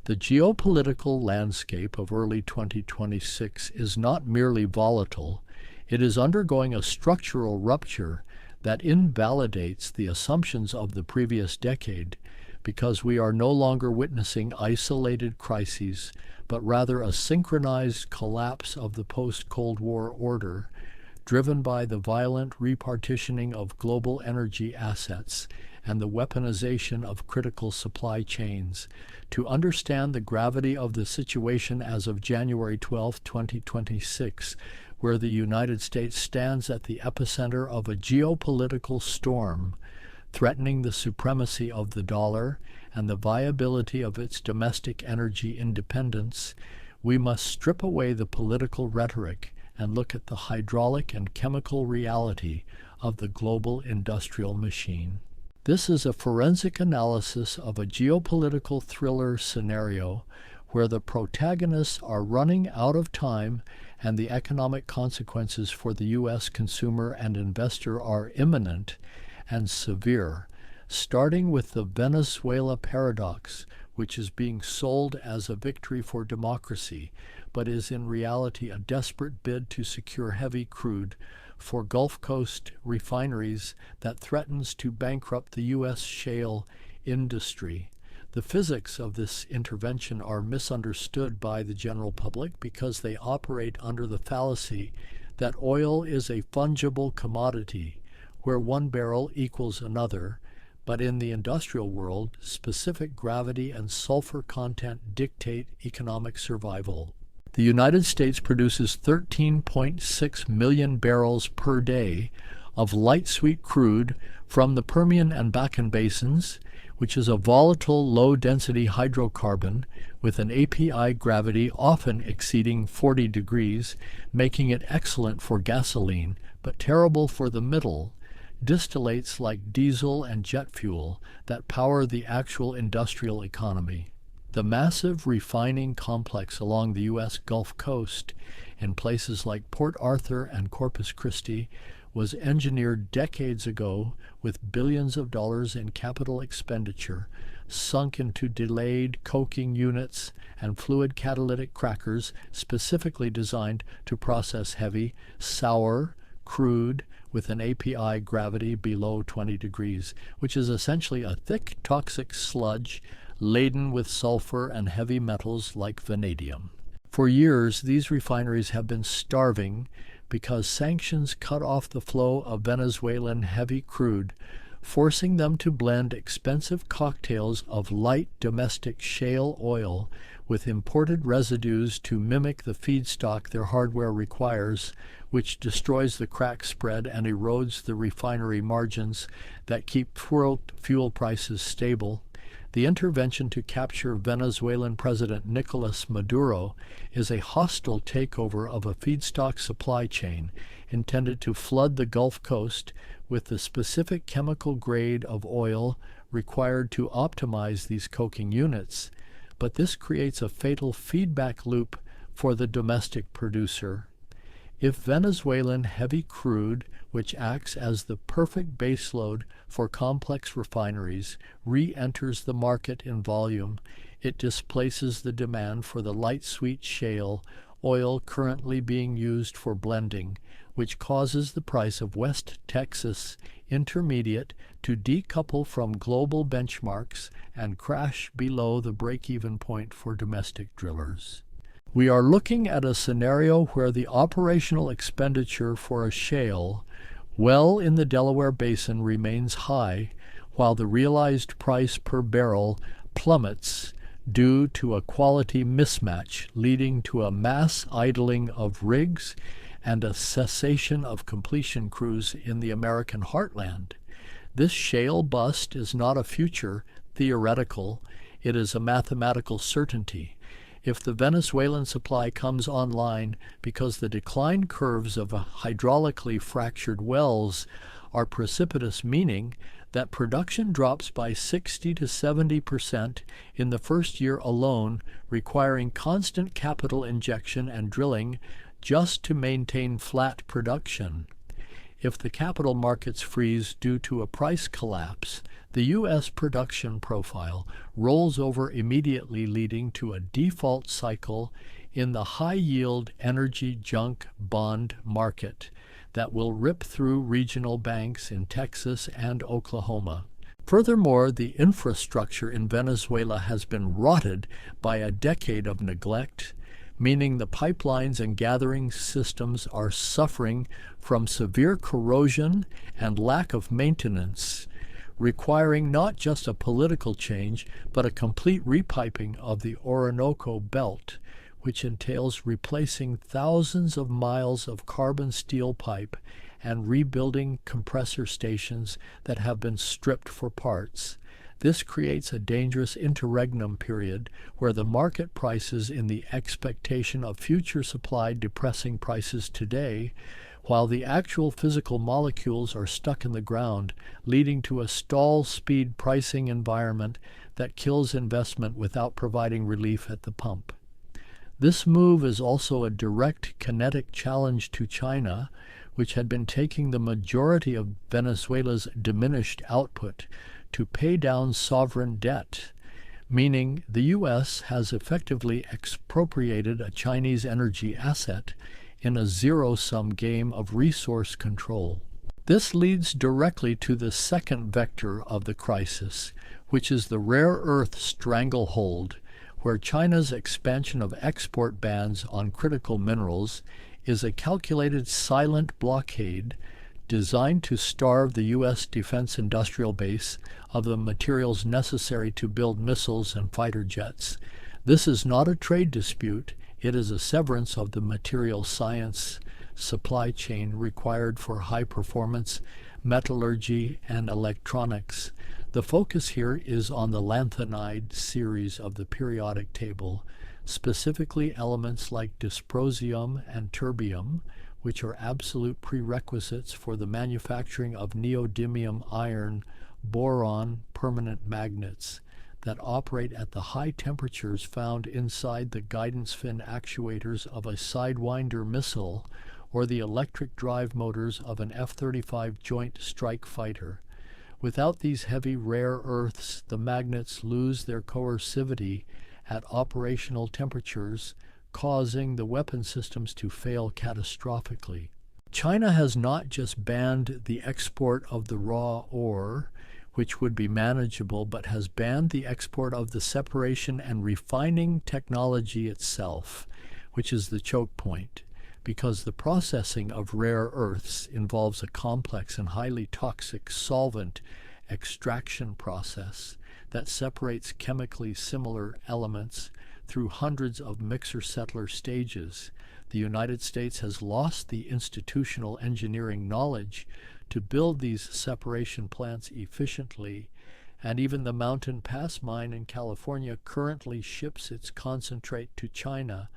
The geopolitical landscape of early 2026 is not merely volatile, it is undergoing a structural rupture that invalidates the assumptions of the previous decade because we are no longer witnessing isolated crises, but rather a synchronized collapse of the post-Cold War order, driven by the violent repartitioning of global energy assets and the weaponization of critical supply chains. To understand the gravity of the situation as of January 12, 2026, where the United States stands at the epicenter of a geopolitical storm, threatening the supremacy of the dollar and the viability of its domestic energy independence, we must strip away the political rhetoric and look at the hydraulic and chemical reality of the global industrial machine. This is a forensic analysis of a geopolitical thriller scenario where the protagonists are running out of time and the economic consequences for the U.S. consumer and investor are imminent and severe, starting with the Venezuela paradox, which is being sold as a victory for democracy, but is in reality a desperate bid to secure heavy crude for Gulf Coast refineries that threatens to bankrupt the US shale industry. The physics of this intervention are misunderstood by the general public because they operate under the fallacy that oil is a fungible commodity where one barrel equals another, but in the industrial world, specific gravity and sulfur content dictate economic survival. The United States produces 13.6 million barrels per day of light sweet crude from the Permian and Bakken basins, which is a volatile low-density hydrocarbon with an API gravity often exceeding 40 degrees, making it excellent for gasoline, but terrible for the middle, distillates like diesel and jet fuel that power the actual industrial economy. The massive refining complex along the U.S. Gulf Coast in places like Port Arthur and Corpus Christi was engineered decades ago with billions of dollars in capital expenditure, sunk into delayed coking units and fluid catalytic crackers specifically designed to process heavy, sour, crude with an API gravity below 20 degrees, which is essentially a thick toxic sludge laden with sulfur and heavy metals like vanadium. For years, these refineries have been starving because sanctions cut off the flow of Venezuelan heavy crude, forcing them to blend expensive cocktails of light domestic shale oil with imported residues to mimic the feedstock their hardware requires, which destroys the crack spread and erodes the refinery margins that keep fuel prices stable. The intervention to capture Venezuelan President Nicolás Maduro is a hostile takeover of a feedstock supply chain intended to flood the Gulf Coast with the specific chemical grade of oil required to optimize these coking units. But this creates a fatal feedback loop for the domestic producer. If Venezuelan heavy crude, which acts as the perfect baseload for complex refineries, re-enters the market in volume, it displaces the demand for the light sweet shale oil currently being used for blending, which causes the price of West Texas Intermediate to decouple from global benchmarks and crash below the break-even point for domestic drillers. We are looking at a scenario where the operational expenditure for a shale well in the Delaware Basin remains high, while the realized price per barrel plummets due to a quality mismatch, leading to a mass idling of rigs and a cessation of completion crews in the American heartland. This shale bust is not a future theoretical, it is a mathematical certainty. If the Venezuelan supply comes online because the decline curves of hydraulically fractured wells are precipitous, meaning that production drops by 60 to 70% in the first year alone, requiring constant capital injection and drilling just to maintain flat production. If the capital markets freeze due to a price collapse, the U.S. production profile rolls over immediately, leading to a default cycle in the high-yield energy junk bond market that will rip through regional banks in Texas and Oklahoma. Furthermore, the infrastructure in Venezuela has been rotted by a decade of neglect, meaning the pipelines and gathering systems are suffering from severe corrosion and lack of maintenance, requiring not just a political change, but a complete repiping of the Orinoco Belt, which entails replacing thousands of miles of carbon steel pipe and rebuilding compressor stations that have been stripped for parts. This creates a dangerous interregnum period where the market prices in the expectation of future supply depressing prices today, while the actual physical molecules are stuck in the ground, leading to a stall speed pricing environment that kills investment without providing relief at the pump. This move is also a direct kinetic challenge to China, which had been taking the majority of Venezuela's diminished output to pay down sovereign debt, meaning the U.S. has effectively expropriated a Chinese energy asset in a zero-sum game of resource control. This leads directly to the second vector of the crisis, which is the rare earth stranglehold, where China's expansion of export bans on critical minerals is a calculated silent blockade designed to starve the U.S. defense industrial base of the materials necessary to build missiles and fighter jets. This is not a trade dispute, it is a severance of the material science supply chain required for high-performance metallurgy and electronics. The focus here is on the lanthanide series of the periodic table, specifically elements like dysprosium and terbium, which are absolute prerequisites for the manufacturing of neodymium iron boron permanent magnets that operate at the high temperatures found inside the guidance fin actuators of a Sidewinder missile or the electric drive motors of an F-35 Joint Strike Fighter. Without these heavy rare earths, the magnets lose their coercivity at operational temperatures, causing the weapon systems to fail catastrophically. China has not just banned the export of the raw ore, which would be manageable, but has banned the export of the separation and refining technology itself, which is the choke point, because the processing of rare earths involves a complex and highly toxic solvent extraction process that separates chemically similar elements through hundreds of mixer-settler stages. The United States has lost the institutional engineering knowledge to build these separation plants efficiently, and even the Mountain Pass mine in California currently ships its concentrate to China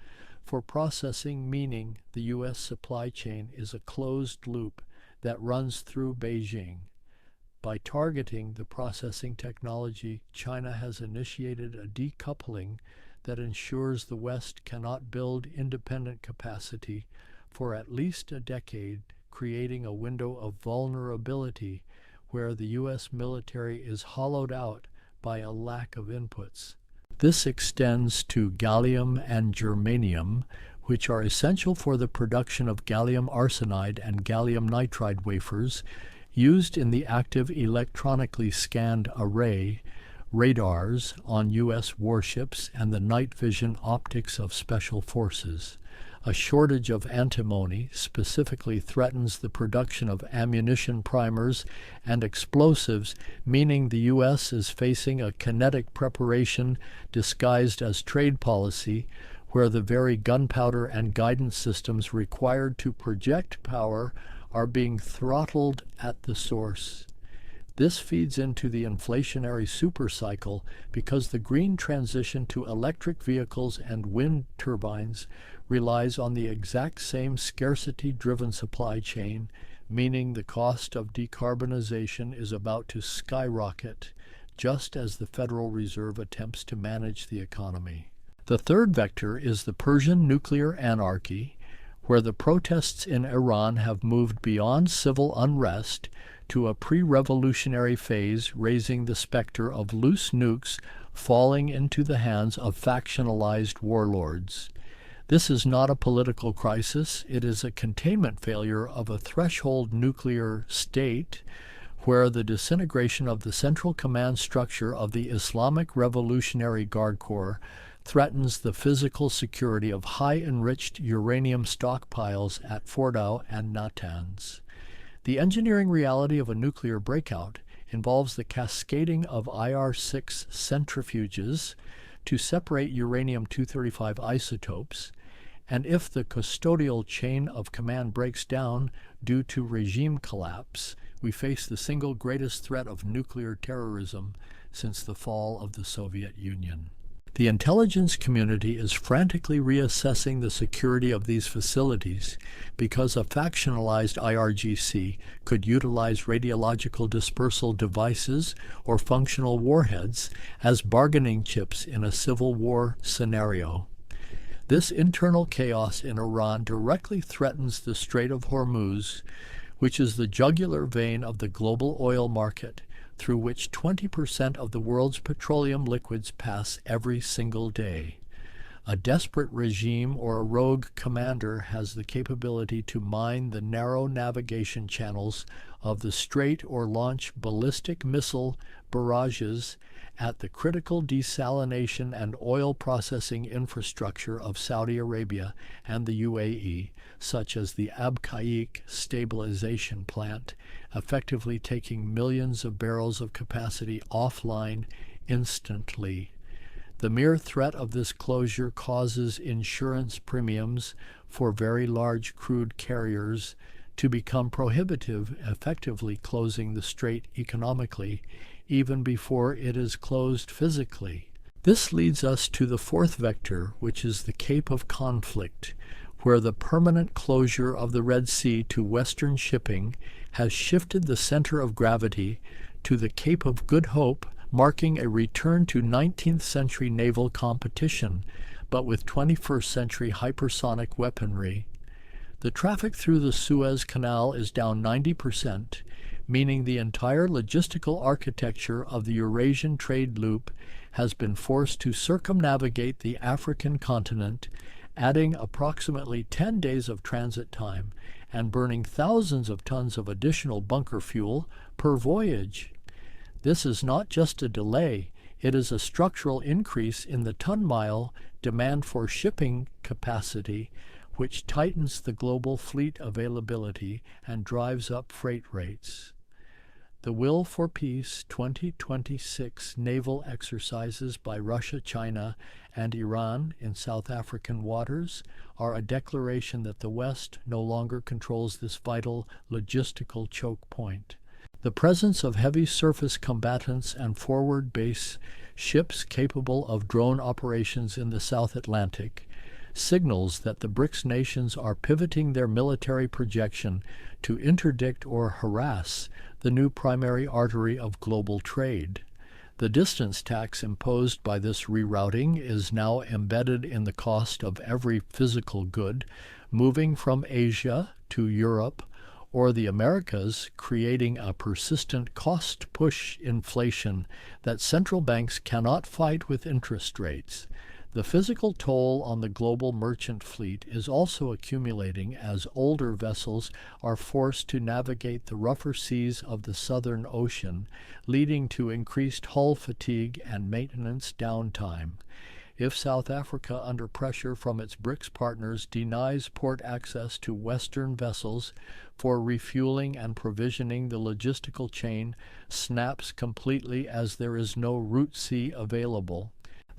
for processing, meaning the U.S. supply chain is a closed loop that runs through Beijing. By targeting the processing technology, China has initiated a decoupling that ensures the West cannot build independent capacity for at least a decade, creating a window of vulnerability where the U.S. military is hollowed out by a lack of inputs. This extends to gallium and germanium, which are essential for the production of gallium arsenide and gallium nitride wafers used in the active electronically scanned array radars on U.S. warships and the night vision optics of special forces. A shortage of antimony specifically threatens the production of ammunition primers and explosives, meaning the U.S. is facing a kinetic preparation disguised as trade policy, where the very gunpowder and guidance systems required to project power are being throttled at the source. This feeds into the inflationary supercycle because the green transition to electric vehicles and wind turbines relies on the exact same scarcity-driven supply chain, meaning the cost of decarbonization is about to skyrocket, just as the Federal Reserve attempts to manage the economy. The third vector is the Persian nuclear anarchy, where the protests in Iran have moved beyond civil unrest to a pre-revolutionary phase, raising the specter of loose nukes falling into the hands of factionalized warlords. This is not a political crisis, it is a containment failure of a threshold nuclear state where the disintegration of the central command structure of the Islamic Revolutionary Guard Corps threatens the physical security of high-enriched uranium stockpiles at Fordow and Natanz. The engineering reality of a nuclear breakout involves the cascading of IR-6 centrifuges to separate uranium-235 isotopes, and if the custodial chain of command breaks down due to regime collapse, we face the single greatest threat of nuclear terrorism since the fall of the Soviet Union. The intelligence community is frantically reassessing the security of these facilities because a factionalized IRGC could utilize radiological dispersal devices or functional warheads as bargaining chips in a civil war scenario. This internal chaos in Iran directly threatens the Strait of Hormuz, which is the jugular vein of the global oil market, through which 20% of the world's petroleum liquids pass every single day. A desperate regime or a rogue commander has the capability to mine the narrow navigation channels of the strait or launch ballistic missile barrages at the critical desalination and oil processing infrastructure of Saudi Arabia and the UAE, such as the Abqaiq stabilization plant, effectively taking millions of barrels of capacity offline instantly. The mere threat of this closure causes insurance premiums for very large crude carriers to become prohibitive, effectively closing the strait economically, even before it is closed physically. This leads us to the fourth vector, which is the Cape of Conflict, where the permanent closure of the Red Sea to Western shipping has shifted the center of gravity to the Cape of Good Hope, marking a return to 19th century naval competition, but with 21st century hypersonic weaponry. The traffic through the Suez Canal is down 90%, meaning the entire logistical architecture of the Eurasian trade loop has been forced to circumnavigate the African continent, adding approximately 10 days of transit time and burning thousands of tons of additional bunker fuel per voyage. This is not just a delay, it is a structural increase in the ton-mile demand for shipping capacity, which tightens the global fleet availability and drives up freight rates. The Will for Peace 2026 naval exercises by Russia, China, and Iran in South African waters are a declaration that the West no longer controls this vital logistical choke point. The presence of heavy surface combatants and forward base ships capable of drone operations in the South Atlantic signals that the BRICS nations are pivoting their military projection to interdict or harass the new primary artery of global trade. The distance tax imposed by this rerouting is now embedded in the cost of every physical good moving from Asia to Europe or the Americas, creating a persistent cost-push inflation that central banks cannot fight with interest rates. The physical toll on the global merchant fleet is also accumulating as older vessels are forced to navigate the rougher seas of the Southern Ocean, leading to increased hull fatigue and maintenance downtime. If South Africa, under pressure from its BRICS partners, denies port access to Western vessels for refueling and provisioning, the logistical chain snaps completely as there is no route C available.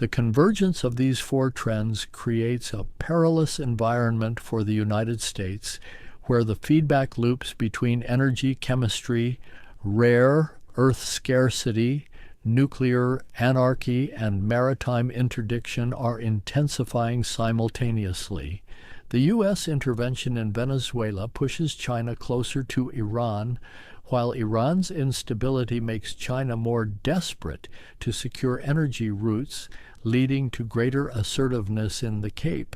The convergence of these four trends creates a perilous environment for the United States, where the feedback loops between energy chemistry, rare earth scarcity, nuclear anarchy, and maritime interdiction are intensifying simultaneously. The U.S. intervention in Venezuela pushes China closer to Iran, while Iran's instability makes China more desperate to secure energy routes, leading to greater assertiveness in the Cape.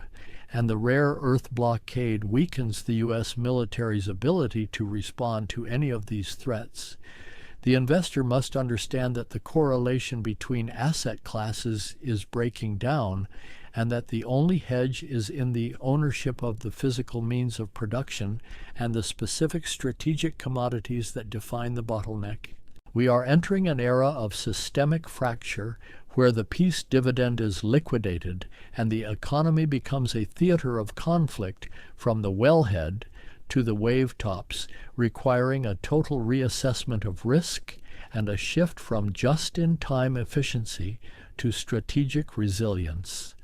and the rare earth blockade weakens the U.S. military's ability to respond to any of these threats. The investor must understand that the correlation between asset classes is breaking down, and that the only hedge is in the ownership of the physical means of production and the specific strategic commodities that define the bottleneck. We are entering an era of systemic fracture where the peace dividend is liquidated and the economy becomes a theater of conflict from the wellhead to the wave tops, requiring a total reassessment of risk and a shift from just-in-time efficiency to strategic resilience.